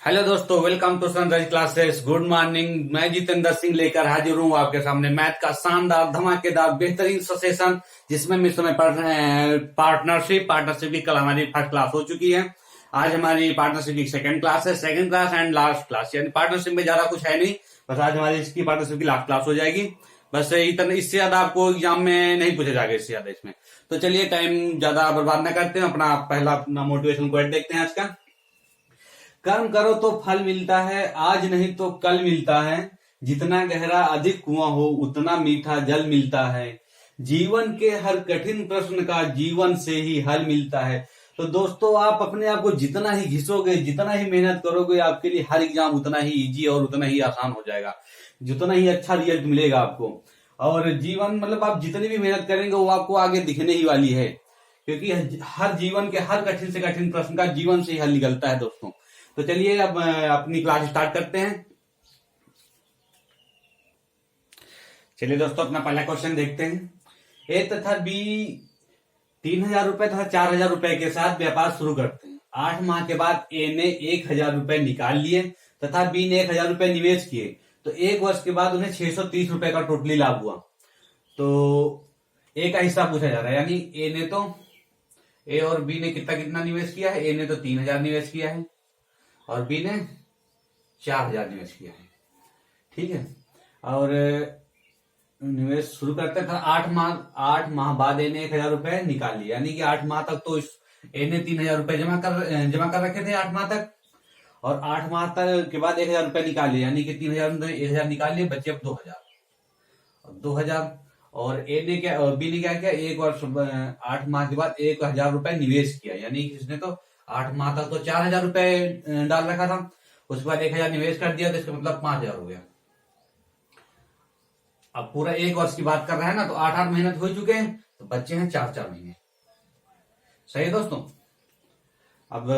Hello दोस्तों, welcome to Sunrise Classes. Good morning. मैं जितेंद्र सिंह लेकर हाजिर हूँ आपके सामने मैथ का शानदार धमाकेदार बेहतरीन सेशन, जिसमें हम इस समय पढ़ रहे हैं पार्टनरशिप की कल हमारी फर्स्ट क्लास हो चुकी है। आज हमारी पार्टनरशिप की सेकंड क्लास है, second class and last class. यानी पार्टनरशिप में ज्यादा कुछ है नहीं, बस आज हमारी इसकी पार्टनरशिप की लास्ट क्लास हो जाएगी। बस इतना, इससे ज्यादा आपको एग्जाम में नहीं पूछा जाएगा इससे ज्यादा इसमें। तो चलिए टाइम ज्यादा बर्बाद न करते हैं, अपना मोटिवेशन क्वेट देखते हैं आज का। कर्म करो तो फल मिलता है, आज नहीं तो कल मिलता है। जितना गहरा अधिक कुआं हो, उतना मीठा जल मिलता है। जीवन के हर कठिन प्रश्न का जीवन से ही हल मिलता है। तो दोस्तों, आप अपने आप को जितना ही घिसोगे, जितना ही मेहनत करोगे, आपके लिए हर एग्जाम उतना ही इजी और उतना ही आसान हो जाएगा, जितना ही अच्छा रिजल्ट मिलेगा आपको। और जीवन मतलब आप जितनी भी मेहनत करेंगे वो आपको आगे दिखने ही वाली है, क्योंकि हर जीवन के हर कठिन से कठिन प्रश्न का जीवन से ही हल निकलता है दोस्तों। तो चलिए अब अपनी क्लास स्टार्ट करते हैं। चलिए दोस्तों, अपना पहला क्वेश्चन देखते हैं। ए तथा बी 3,000 रुपए तथा 4,000 रुपए के साथ व्यापार शुरू करते हैं। 8 माह के बाद ए ने 1,000 रुपए निकाल लिए तथा बी ने 1,000 रुपए निवेश किए। तो 1 वर्ष के बाद उन्हें 630 रुपए का टोटली लाभ हुआ। तो ए का हिस्सा पूछा जा रहा है, यानी ए और बी ने कितना कितना निवेश किया है। ए ने तो 3,000 निवेश किया है और बी ने 4,000 निवेश किया है। ठीक है, और निवेश शुरू करते थे। 8 माह बाद ए ने 1,000 रुपए निकाल लिया, यानी कि 8 माह तक तो ए ने 3,000 रुपए जमा कर रखे थे 8 माह तक, और 8 माह तक के बाद 1,000 रुपए निकाल लिए, यानी कि 3,000 में 1,000 निकाल लिए, बचे अब 2,000। और बी ने क्या किया, 1 वर्ष 8 माह के बाद 1,000 रुपए निवेश किया, यानी कि इसने तो 8 माह तक तो 4,000 रुपए डाल रखा था, उसके बाद 1,000 निवेश कर दिया, तो इसका मतलब 5,000 हो गया। अब पूरा 1 वर्ष की बात कर रहे हैं ना, तो 8 मेहनत हो चुके हैं, तो बच्चे हैं 4 महीने। सही है दोस्तों। अब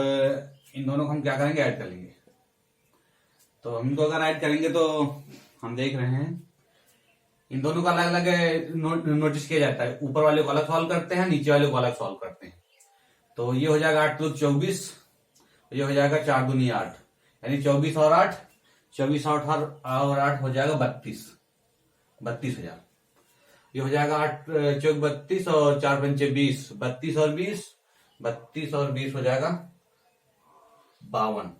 इन दोनों को हम क्या करेंगे, ऐड कर लेंगे। तो हम इनको अगर ऐड करेंगे तो हम देख रहे हैं इन दोनों को अलग अलग नोटिस किया जाता है। ऊपर वाले को अलग सॉल्व करते हैं, नीचे वाले को अलग सॉल्व करते हैं। तो ये हो जाएगा 8 + 24, ये हो जाएगा 4 × 2 = 8, यानी 24 और 8 हो जाएगा 32,000। ये हो जाएगा 8 चौक 32 और 4 पंचे 20, 32 और 20 हो जाएगा 52।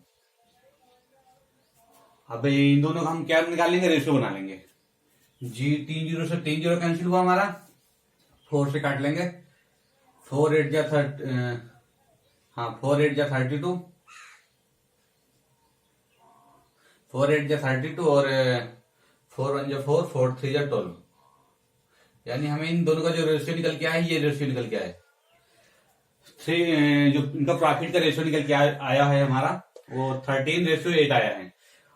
अब इन दोनों का हम क्या निकालेंगे, रेशियो बना लेंगे। 3 0 से 3 0 कैंसिल हुआ हमारा, 4 से काट लेंगे। 4 8 जा 32, 4 8 जा 32 और 4 1 जा 4, 4 3 जा 12, यानी हमें इन दोनों का जो रेशियो निकल के आया है, ये रेशियो निकल के आया है। जो इनका प्रॉफिट का रेशियो निकल के आया है हमारा, वो 13:8 आया है।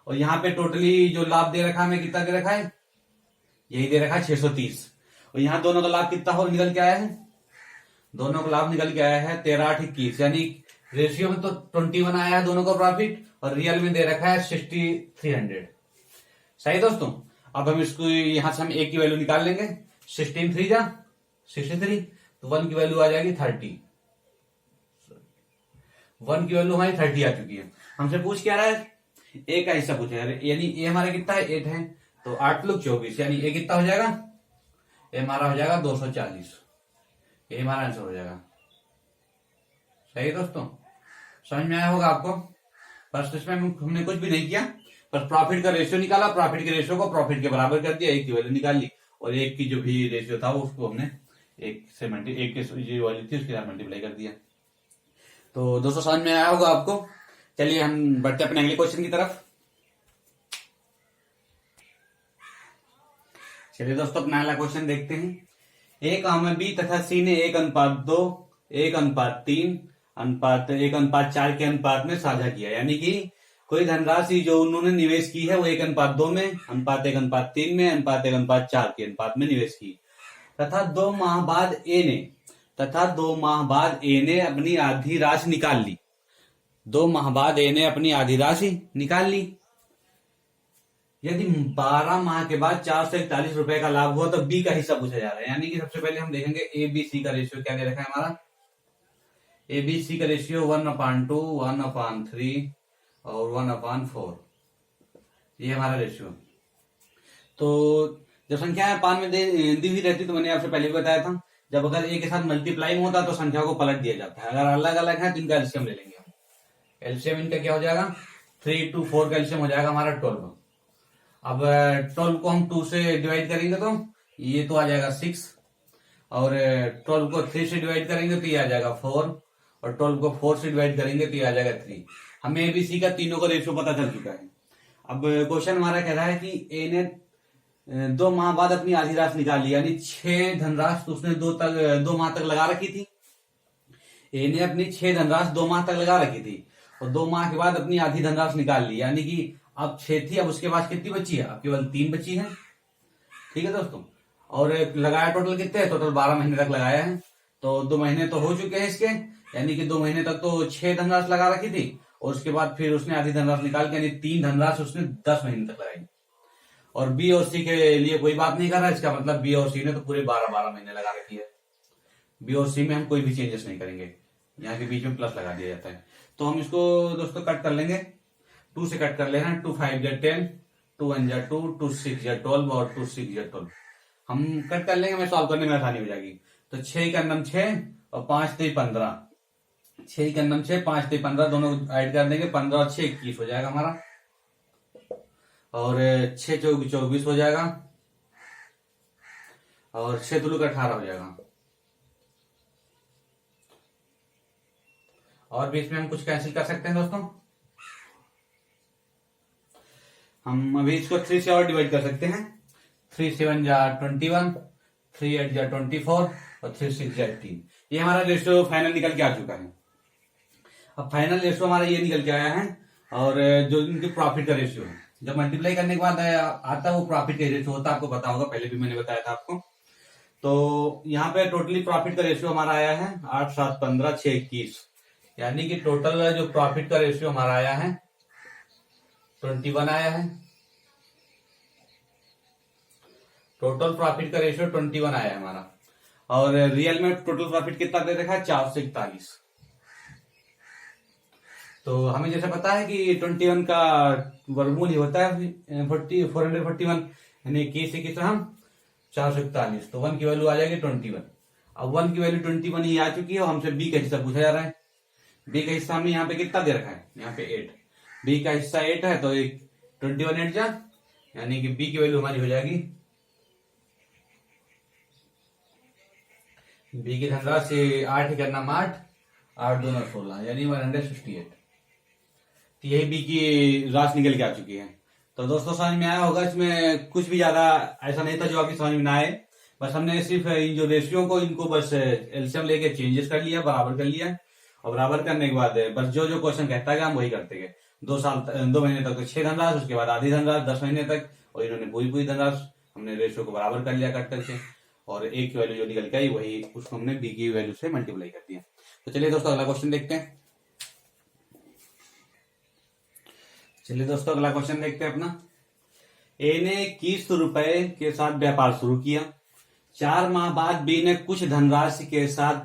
और यहाँ पे टोटली जो लाभ दे रखा है, हमें कितना दे रखा है, यही दे रखा है 630। और यहाँ दोनों का लाभ कितना हो निकल के आया है, दोनों का लाभ निकल के आया है 13 8 21, यानी रेशियो में तो 21 आया है दोनों का प्रॉफिट, और रियल में दे रखा है 6,300। सही दोस्तों। अब हम इसको यहां से हम ए की वैल्यू निकाल लेंगे। 16 3 जा 63, तो 1 की वैल्यू आ जाएगी 30। 1 की वैल्यू हमारी 30 आ चुकी है। हमसे पूछ क्या रहा है, ए का हिस्सा पूछा है, यानी ए हमारा कितना है, 8 है, तो 8 + 24, यानी ए कितना हो जाएगा, ए हमारा हो जाएगा 240। ये हमारा आंसर हो जाएगा। सही दोस्तों, समझ में आया होगा आपको। बस इसमें हमने कुछ भी नहीं किया, बस प्रॉफिट का रेशियो निकाला, प्रॉफिट के रेशियो को प्रॉफिट के बराबर कर दिया, 1 की वैल्यू निकाल ली, और 1 की जो भी रेशियो था उसको हमने 1 के जो वैल्यू थी उसके साथ मल्टीप्लाई कर दिया। तो दोस्तों समझ में आया होगा आपको। चलिए हम बढ़ते अपने अगले क्वेश्चन की तरफ। चलिए दोस्तों, अपना अगला क्वेश्चन देखते हैं। एक बी तथा सी ने 1:2, 1:3, 1:4 के अनुपात में साझा किया, यानी कि कोई धनराशि जो उन्होंने निवेश की है वो 1:2 में, 1:3 में, 1:4 के अनुपात में निवेश की, तथा 2 माह बाद ए ने अपनी आधी राशि निकाल ली। 2 माह बाद ए ने अपनी आधी राशि निकाल ली। यदि 12 माह के बाद 441 रुपए का लाभ हुआ, तो बी का हिस्सा पूछा जा रहा है। यानी कि सबसे पहले हम देखेंगे ए बी सी का रेशियो क्या दे रखा है हमारा। ABC का रेशियो 1/2, 1/3, और 1/4, ये हमारा रेशियो। तो जब संख्याएं पान में दी हुई रहती तो मैंने आपसे पहले भी बताया था, जब अगर एक के साथ मल्टीप्लाइंग होता तो संख्या को पलट दिया जाता है। अगर अलग अलग है तो इनका एलसीएम ले लेंगे हम। एलसीएम इनका क्या हो जाएगा, 3 to 4 का एलसीएम हो जाएगा हमारा 12। अब 12 को हम 2 से डिवाइड करेंगे तो ये तो आ जाएगा 6, और 12 को 3 से डिवाइड करेंगे तो ये आ जाएगा 4, और 12 को 4 से डिवाइड करेंगे तो ये आ जाएगा 3। हमें एबीसी का तीनों का रेशियो पता चल चुका है। अब क्वेश्चन हमारा कह रहा है कि ए ने 2 माह बाद अपनी आधी राशि निकाली, यानी 6 धनराशि तो उसने 2 माह तक लगा रखी थी। ए ने अपनी 6 धनराशि 2 माह तक लगा रखी थी, और 2 माह के बाद अपनी आधी धनराशि निकाल ली, यानी कि अब 6 थी, अब उसके पास कितनी बची है, अब केवल 3 बची है। ठीक है दोस्तों, और लगाया टोटल कितने, टोटल 12 महीने तक लगाया है। तो 2 महीने तो हो चुके हैं इसके, यानी कि 2 महीने तक तो 6 धनराशि लगा रखी थी, और उसके बाद फिर उसने आधी धनराशि निकाल के, यानी 3 धनराशि उसने 10 महीने तक लगाई। और बी और सी के लिए कोई बात नहीं कर रहा, इसका मतलब बी और सी ने तो पूरे 12-12 महीने लगा रखी है। बी और सी में हम कोई भी चेंजेस नहीं करेंगे, यहाँ के बीच में प्लस लगा दिया जाता है। तो हम इसको दोस्तों कट कर लेंगे, 2 से कट कर लेना, 2 5 जा 10, 2 1 जा 2, 2 6 जा 12, और 2 6 जा 12 हम कट कर लेंगे, हमें सॉल्व करने में आसानी हो जाएगी। तो 6 का नम 6 और 5 3 15, 6 का नम 6, 5 3 15, दोनों ऐड कर देंगे, 15 और 6 21 हो जाएगा हमारा, और 6 चौक 24 हो जाएगा, और 6 तुलुक 18 हो जाएगा। और भी इसमें हम कुछ कैंसिल कर सकते हैं दोस्तों, हम अभी इसको 3 से और डिवाइड कर सकते हैं। 3 7 जा 21, 3 8 जा 24, और 3 6 जा 18। ये हमारा रेशियो फाइनल निकल के आ चुका है। अब फाइनल रेशियो हमारा ये निकल के आया है, और जो इनकी प्रॉफिट का रेशियो है, जब मल्टीप्लाई करने के बाद आता है वो प्रॉफिट का रेशियो होता है, आपको पता होगा, पहले भी मैंने बताया था आपको। तो यहाँ पे टोटली प्रॉफिट का रेशियो हमारा आया है 8 7 15 6 21, यानी कि टोटल जो प्रॉफिट का रेशियो हमारा आया है 21 आया है। टोटल प्रॉफिट का रेशियो 21 आया है हमारा, और रियल में टोटल प्रॉफिट कितना दे रखा है, 441। तो हमें जैसे पता है कि 21 का वर्गमूल ही होता है 441, यानी इक्कीस से कितना हम 441, तो 1 की वैल्यू आ जाएगी 21। अब 1 की वैल्यू 21 ही आ चुकी है, और हमसे बी का हिस्सा पूछा जा रहा है। बी का हिस्सा हमें यहाँ पे कितना दे रखा है, यहाँ पे 8, बी का हिस्सा 8 है, तो 21 8 जा, यानी कि बी की वैल्यू हमारी हो जाएगी, बी की धनराशि 8 का नाम 8 8 2 16, यानी 168। तो यही बी की राशि निकल के आ चुकी है। तो दोस्तों समझ में आया होगा, इसमें कुछ भी ज्यादा ऐसा नहीं था जो आपकी समझ में ना आए, बस हमने सिर्फ इन जो रेशियो को इनको बस एलसीएम लेके चेंजेस कर लिया, बराबर कर लिया, और बराबर करने के बाद बस जो जो क्वेश्चन कहता है हम वही करते गए। 2 महीने तक तो 6 धनराशि, उसके बाद आधी धनराशि 10 महीने तक, और इन्होंने पूरी धनराशि, हमने रेशियो को बराबर कर लिया कट करके, और एक की वैल्यू जो निकल के आई वही उसको हमने बी की वैल्यू से मल्टीप्लाई कर दिया। तो चलिए दोस्तों अगला क्वेश्चन देखते हैं। चलिए दोस्तों अगला क्वेश्चन देखते हैं अपना। ए ने 21 रुपए के साथ व्यापार शुरू किया, 4 माह बाद बी ने कुछ धनराशि के साथ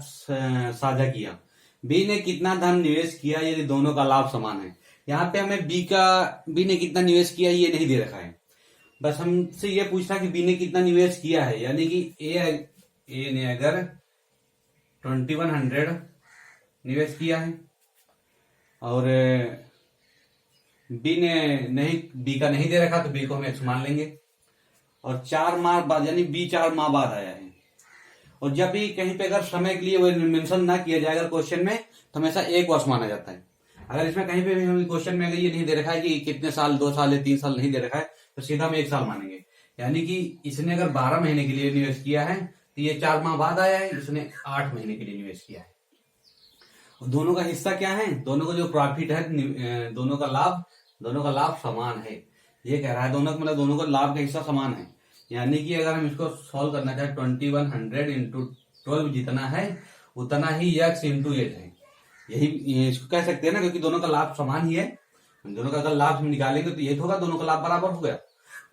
साझा किया। बी ने कितना धन निवेश किया यदि दोनों का लाभ समान है। यहाँ पे हमें बी ने कितना निवेश किया ये नहीं दे रखा है, बस हमसे ये पूछना कि बी ने कितना निवेश किया है, यानी कि ए ने अगर 2100 निवेश किया है, और बी का नहीं दे रखा, तो बी को हम एक्स मान लेंगे, और 4 माह बाद, यानी बी 4 माह बाद आया है। और जब भी कहीं पे अगर समय के लिए वो मेंशन ना किया जाए अगर क्वेश्चन में, तो हमेशा 1 वर्ष माना जाता है। अगर इसमें कहीं पे भी हमें क्वेश्चन में अगर ये नहीं दे रखा है कि कितने साल, 2 साल या 3 साल नहीं दे रखा है, तो सीधा हम 1 साल मानेंगे। यानी कि इसने अगर 12 महीने के लिए निवेश किया है, तो ये 4 माह बाद आया है, इसने 8 महीने के लिए निवेश किया है। और दोनों का हिस्सा क्या है, दोनों का जो प्रॉफिट है, दोनों का लाभ समान है, ये कह रहा है। दोनों का मतलब दोनों का लाभ का हिस्सा समान है, यानी कि अगर हम इसको सॉल्व करना चाहे 2100 इंटू 12 जितना है उतना ही x इंटू 8 है, यही इसको कह सकते हैं ना, क्योंकि दोनों का लाभ समान ही है। दोनों का अगर लाभ हम निकालेंगे तो ये होगा, दोनों का लाभ बराबर हो गया,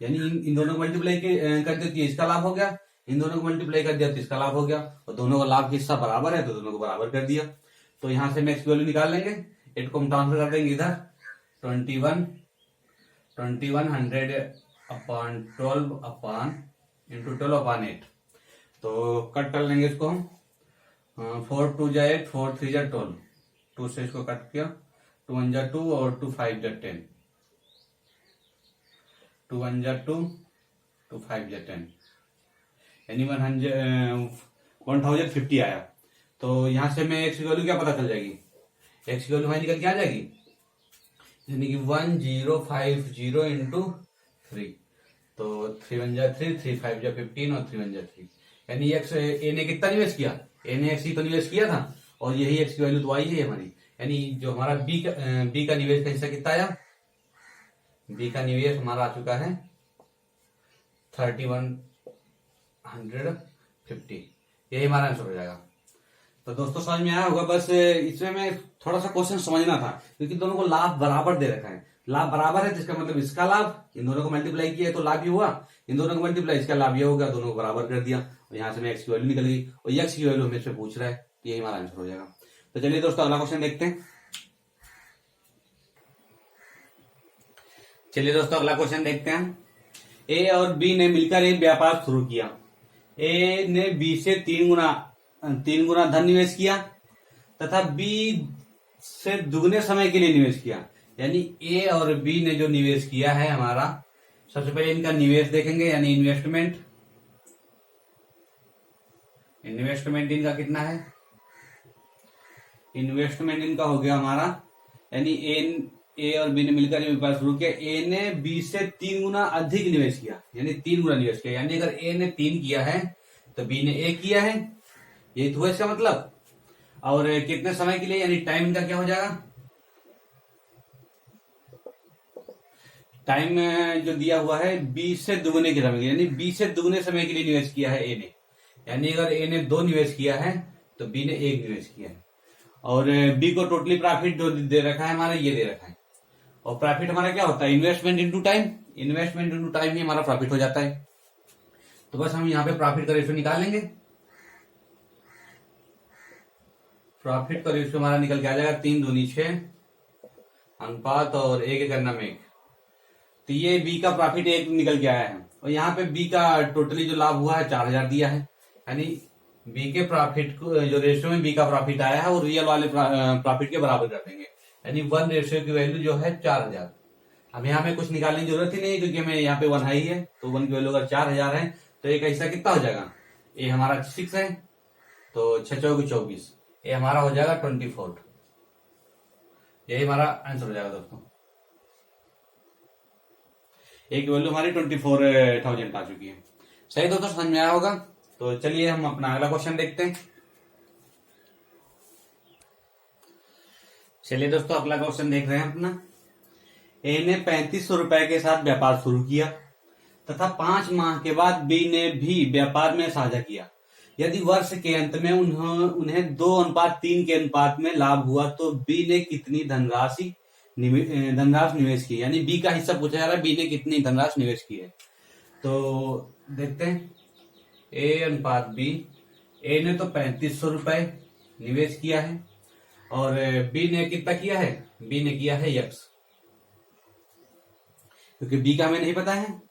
यानी इन दोनों को मल्टीप्लाई कर देती है, इसका लाभ हो गया, इन दोनों को मल्टीप्लाई कर दिया तो इसका लाभ हो गया, और दोनों का लाभ हिस्सा बराबर है तो दोनों को बराबर कर दिया। तो यहां से हम एक्स की वैल्यू निकाल लेंगे, 8 को हम ट्रांसफर कर देंगे इधर, 2100 अपॉन 12 अपॉन इंटू 12/8। तो कट कर लेंगे इसको हम। 4 2 जा 8, 4 3 जा 12, 2 से इसको कट किया, 2 1 जा 2 और 2 5 जा 10, 2 1 जा 2, 2 5 जा 10, यानी 1050 आया। तो यहां से मैं एक्स की वैल्यू क्या पता चल जाएगी, एक्स की वैल्यू हमारी निकल के आ जाएगी, यानी कि 1050 इंटू 3। तो 3 1 जा 3, 3 5 जा 15 और 3 1 जा 3, यानी एक्स ए ने कितना निवेश किया, ए ने एक्स ही तो निवेश किया था, और यही एक्स की वैल्यू तो आई है हमारी। यानी जो हमारा बी का निवेश का हिस्सा कितना आया, बी का निवेश हमारा आ चुका है 3150, यही हमारा आंसर हो जाएगा। तो दोस्तों समझ में आया होगा। बस इसमें मैं थोड़ा सा क्वेश्चन समझना था, क्योंकि दोनों को लाभ बराबर दे रखा है, लाभ बराबर है जिसका मतलब इसका लाभ इन दोनों को मल्टीप्लाई किया तो लाभ ही हुआ, इन दोनों को मल्टीप्लाई इसका लाभ ये हो गया, दोनों को बराबर कर दिया, और यहाँ से मैं एक्स की वैल्यू निकल गई, और एक्स की वैल्यू हमें इसमें पूछ रहा है, यही हमारा आंसर हो जाएगा। तो चलिए दोस्तों अगला क्वेश्चन देखते हैं। चलिए दोस्तों अगला क्वेश्चन देखते हैं। ए और बी ने मिलकर एक व्यापार शुरू किया। ए ने बी से 3 गुना धन निवेश किया तथा बी से दुगने समय के लिए निवेश किया। यानी ए और बी ने जो निवेश किया है हमारा, सबसे पहले इनका निवेश देखेंगे, यानी इन्वेस्टमेंट इनका कितना है, इन्वेस्टमेंट इनका हो गया हमारा, यानी ए और बी ने मिलकर व्यापार शुरू किया। ए ने बी से 3 गुना अधिक निवेश किया, यानी 3 गुना निवेश किया, यानी अगर ए ने 3 किया है तो बी ने 1 किया है, यही तो हुआ इसका मतलब। और कितने समय के लिए, यानी टाइम इनका क्या हो जाएगा, टाइम जो दिया हुआ है 20 से दुगने के समय के लिए, यानी 20 से दुगने समय के लिए निवेश किया है ए ने, यानी अगर ए ने 2 निवेश किया है तो बी ने 1 निवेश किया है। और बी को टोटली प्रॉफिट जो दे रखा है हमारा, ये दे रखा है, और प्रॉफिट हमारा क्या होता है, investment into time, investment into time ही हमारा प्रॉफिट हो जाता है। तो बस हम यहाँ पे प्रॉफिट का रेशियो निकाल लेंगे, प्रॉफिट का रेशियो हमारा निकल के आ जाएगा 3 दूनी 6 अनुपात और 1 करना में 1। तो ये बी का प्रॉफिट 1 निकल के आया है, और यहाँ पे बी का टोटली जो लाभ हुआ है 4000 दिया है, यानी बी के प्रॉफिट को जो रेशियो में बी का प्रॉफिट आया है वो रियल वाले प्रॉफिट के बराबर कर देंगे, यानी 1 रेशियो की वैल्यू जो है 4000। अब यहाँ पे कुछ निकालने की जरूरत ही नहीं है, क्योंकि हमें यहाँ पे 1 है ही है, तो 1 की वैल्यू अगर 4000 है तो एक ऐसा कितना हो जाएगा, ये हमारा 6 है, तो 6 चौकी 24, ये हमारा हो जाएगा 24, यही हमारा आंसर हो जाएगा दोस्तों। एक वैल्यू हमारी 24,000 आ चुकी है। सही दोस्तों, समझ में आया होगा। तो चलिए हम अपना अगला क्वेश्चन देखते हैं। चलिए दोस्तों अगला क्वेश्चन देख रहे हैं अपना। ए ने 3500 रुपए के साथ व्यापार शुरू किया तथा 5 माह के बाद बी ने भी व्यापार में साझा किया। यदि वर्ष के अंत में उन्हें 2:3 के अनुपात में लाभ हुआ तो बी ने कितनी धनराशि निवेश की, यानी बी का हिस्सा पूछा जा रहा है, बी ने कितनी धनराशि निवेश की है। तो देखते हैं, ए अनुपात बी, ए ने तो 3500 रुपए निवेश किया है, और बी ने कितना किया है, बी ने किया है x, क्योंकि बी का हमें नहीं पता है,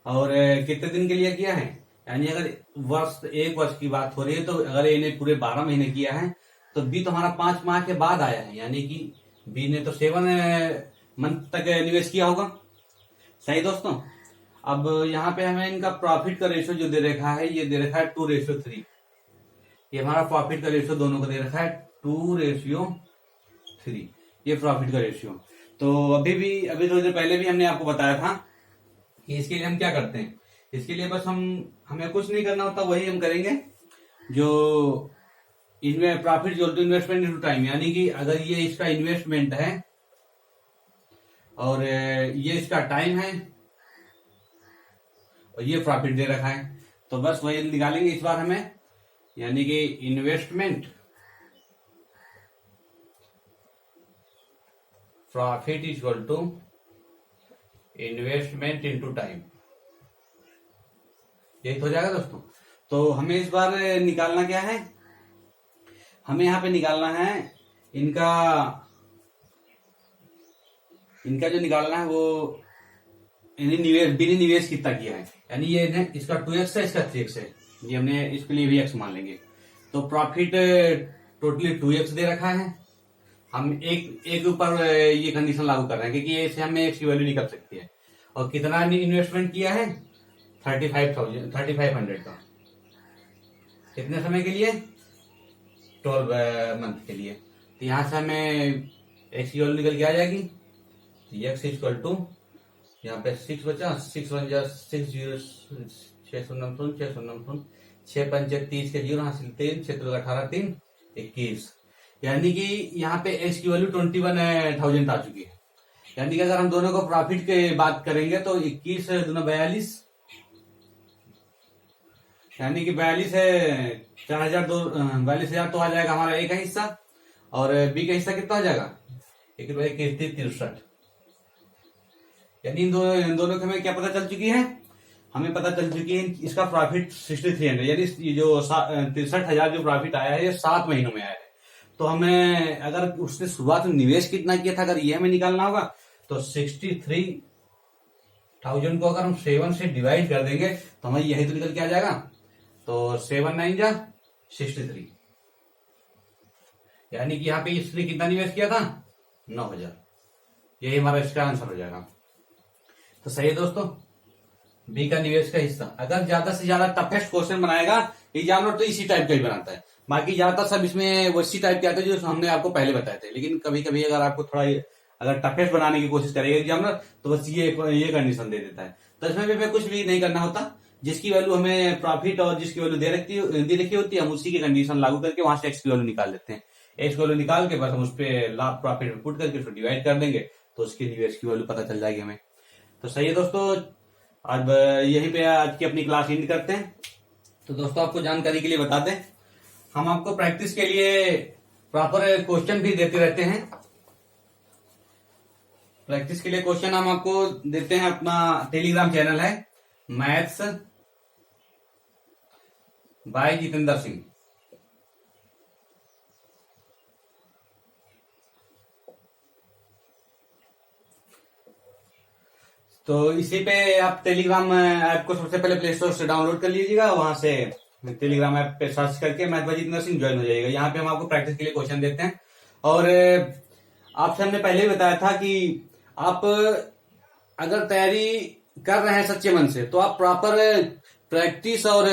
और कितने दिन के लिए किया है, यानी अगर एक वर्ष की बात हो रही है तो अगर ए ने पूरे 12 महीने किया है तो बी तो हमारा 5 माह के बाद आया है, यानी कि बी ने तो 7 मंथ तक निवेश किया होगा। सही दोस्तों। अब यहाँ पे हमें इनका प्रॉफिट का रेशियो जो दे रखा है, ये दे रखा है 2:3, ये हमारा प्रॉफिट का रेशियो दोनों को दे रखा है 2:3, ये प्रॉफिट का रेशियो। तो अभी थोड़ी देर पहले भी हमने आपको बताया था कि इसके लिए हम क्या करते हैं, इसके लिए बस हमें कुछ नहीं करना होता, वही हम करेंगे जो प्रॉफिट जो इन्वेस्टमेंट इनटू टाइम, यानी कि अगर ये इसका इन्वेस्टमेंट है और ये इसका टाइम है और ये प्रॉफिट दे रखा है, तो बस वही निकालेंगे इस बार हमें, यानी कि investment profit is equal to investment into time, यही तो हो जाएगा दोस्तों। तो हमें इस बार निकालना क्या है, हमें यहां पे निकालना है इनका इनका जो निकालना है वो इन्हें निवेश बिना निवेश कितना किया है, यानी ये इसका 2x है, इसका 3x है, ये हमने इसके लिए भी x मान लेंगे। तो प्रॉफिट टोटली 2x दे रखा है। हम एक ऊपर ये कंडीशन लागू कर रहे हैं क्योंकि इससे हमें x की वैल्यू निकल सकती है। और कितना इन्वेस्टमेंट किया है 3500 का, कितने समय के लिए 12 मंथ के लिए। तो यहां से हमें x की वैल्यू निकल के आ जाएगी। x इक्वल टू यहाँ पे 6 बचा, 6 1 6 0 6 0 6 0 6 5 30 के 0 हासिल 3 6 2 18 3 21, यानी कि यहाँ पे x की वैल्यू 21,000 आ चुकी है। यानी कि अगर हम दोनों को प्रॉफिट के बात करेंगे तो 21 दूना 42, यानी कि 42 है 42,000 तो आ जाएगा हमारा ए का हिस्सा, और बी का हिस्सा कितना आ जाएगा 63। यानी इन दोनों की हमें क्या पता चल चुकी है, हमें पता चल चुकी है इसका प्रॉफिट 6300, यानी ये जो 63,000 जो प्रॉफिट आया है ये 7 महीनों में आया है। तो हमें अगर उसने शुरुआत में निवेश कितना किया था अगर ये हमें निकालना होगा तो 63,000 को अगर हम 7 से डिवाइड कर देंगे तो हमें यही तो निकल के आ जाएगा। तो 7 9 जा 63, यानी कि यहाँ पे इसने कितना निवेश किया था 9,000, यही हमारा इसका आंसर हो जाएगा। तो सही है दोस्तों, बी का निवेश का हिस्सा। अगर ज्यादा से ज्यादा टफेस्ट क्वेश्चन बनाएगा एग्जामिनर तो इसी टाइप का ही बनाता है, बाकी ज्यादातर सब इसमें वैसी टाइप के आते हैं जो हमने आपको पहले बताए थे। लेकिन कभी कभी अगर आपको थोड़ा अगर टफेस्ट बनाने की कोशिश करेगा एग्जामिनर तो बस ये कंडीशन दे देता है। तो इसमें भी कुछ भी नहीं करना होता, जिसकी वैल्यू हमें प्रॉफिट और जिसकी वैल्यू दे रखी होती है हम उसी की कंडीशन लागू करके वहां से एक्स की वैल्यू निकाल लेते हैं। एक्स की वैल्यू निकाल के बस हम उस पर लाभ प्रॉफिट पुट करके उसको डिवाइड कर देंगे तो उसके निवेश की वैल्यू पता चल जाएगी हमें। तो सही है दोस्तों, आज यही पे आज की अपनी क्लास एंड करते हैं। तो दोस्तों आपको जानकारी के लिए बता दें, हम आपको प्रैक्टिस के लिए प्रॉपर क्वेश्चन भी देते रहते हैं। प्रैक्टिस के लिए क्वेश्चन हम आपको देते हैं, अपना टेलीग्राम चैनल है मैथ्स बाय जितेंद्र सिंह। तो इसी पे आप टेलीग्राम ऐप को सबसे पहले प्ले स्टोर से डाउनलोड कर लीजिएगा, वहां से टेलीग्राम ऐप पे सर्च करके math bye Jitendra Singh join हो जाएगा। यहाँ पे हम आपको प्रैक्टिस के लिए क्वेश्चन देते हैं। और आपसे हमने पहले ही बताया था कि आप अगर तैयारी कर रहे हैं सच्चे मन से तो आप प्रॉपर प्रैक्टिस और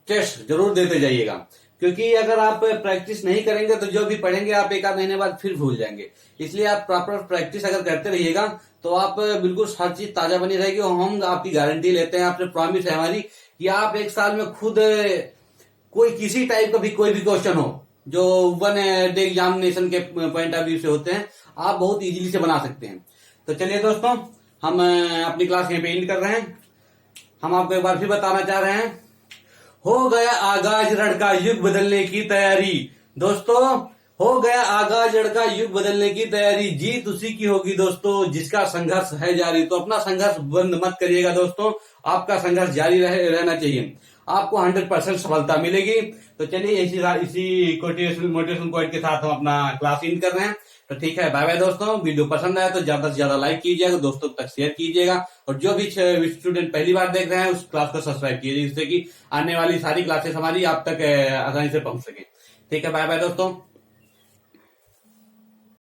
टेस्ट जरूर देते जाइएगा, क्योंकि अगर आप प्रैक्टिस नहीं करेंगे तो जो भी पढ़ेंगे आप एक आध महीने बाद फिर भूल जाएंगे। इसलिए आप प्रॉपर प्रैक्टिस अगर करते रहिएगा तो आप बिल्कुल हर चीज ताजा बनी रहेगी। और हम आपकी गारंटी लेते हैं, आपसे प्रॉमिस है हमारी कि आप एक साल में खुद कोई किसी टाइप का भी कोई भी क्वेश्चन हो जो वन डे एग्जामिनेशन के पॉइंट ऑफ व्यू से होते हैं आप बहुत इजीली से बना सकते हैं। तो चलिए दोस्तों, हम अपनी क्लास यहीं पे एंड कर रहे हैं। हम आपको एक बार फिर बताना चाह रहे हैं, हो गया आगाज रण युग बदलने की तैयारी। दोस्तों हो गया आगाज रण युग बदलने की तैयारी, जीत उसी की होगी दोस्तों जिसका संघर्ष है जारी। तो अपना संघर्ष बंद मत करिएगा दोस्तों, आपका संघर्ष जारी रहना चाहिए, आपको 100% सफलता मिलेगी। तो चलिए इसी मोटिवेशन पॉइंट के साथ हम अपना क्लास एंड कर रहे हैं। तो ठीक है, बाय बाय दोस्तों। वीडियो पसंद आया तो ज्यादा से ज्यादा लाइक कीजिएगा, दोस्तों तक शेयर कीजिएगा, और जो भी स्टूडेंट पहली बार देख रहे हैं उस क्लास को सब्सक्राइब कीजिए जिससे कि आने वाली सारी क्लासेस हमारी आप तक आसानी से पहुंच सके। ठीक है, बाय बाय दोस्तों।